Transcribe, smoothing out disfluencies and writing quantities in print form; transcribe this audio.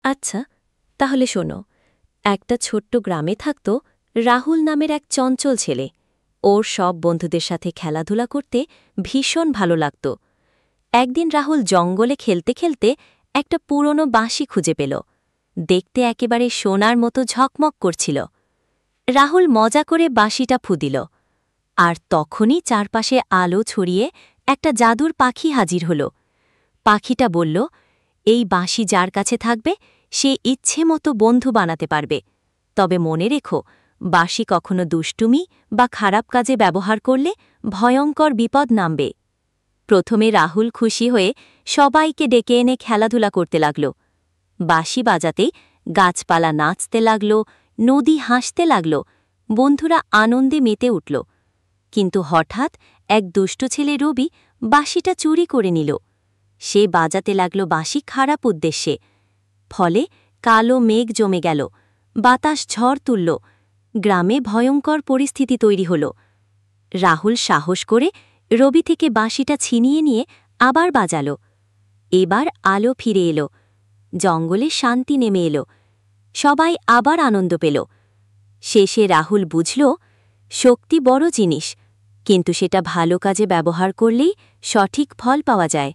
আচ্ছা, তাহলে শোনো। একটা ছোট্ট গ্রামে থাকত রাহুল নামের এক চঞ্চল ছেলে। ওর সব বন্ধুদের সাথে খেলাধুলা করতে ভীষণ ভালো লাগত। একদিন রাহুল জঙ্গলে খেলতে খেলতে একটা পুরনো বাঁশি খুঁজে পেল। দেখতে একেবারে সোনার মতো ঝকমক করছিল। রাহুল মজা করে বাঁশিটা ফু দিল। আর তখনই চারপাশে আলো ছড়িয়ে একটা জাদুর পাখি হাজির হল। পাখিটা বলল, এই বাঁশি যার কাছে থাকবে সে ইচ্ছে মতো বন্ধু বানাতে পারবে। তবে মনে রেখো, বাঁশি কখনো দুষ্টুমি বা খারাপ কাজে ব্যবহার করলে ভয়ঙ্কর বিপদ নামবে। প্রথমে রাহুল খুশি হয়ে সবাইকে ডেকে এনে খেলাধুলা করতে লাগল। বাঁশি বাজাতেই গাছপালা নাচতে লাগল, নদী হাসতে লাগল, বন্ধুরা আনন্দে মেতে উঠল। কিন্তু হঠাৎ এক দুষ্ট ছেলে রবি বাঁশিটা চুরি করে নিল। সে বাজাতে লাগল বাঁশি খারাপ উদ্দেশ্যে। ফলে কালো মেঘ জমে গেল, বাতাস ঝড় তুলল, গ্রামে ভয়ঙ্কর পরিস্থিতি তৈরি হল। রাহুল সাহস করে রবি থেকে বাঁশিটা ছিনিয়ে নিয়ে আবার বাজাল। এবার আলো ফিরে এলো, জঙ্গলে শান্তি নেমে এলো, সবাই আবার আনন্দ পেল। শেষে রাহুল বুঝল, শক্তি বড় জিনিস, কিন্তু সেটা ভালো কাজে ব্যবহার করলেই সঠিক ফল পাওয়া যায়।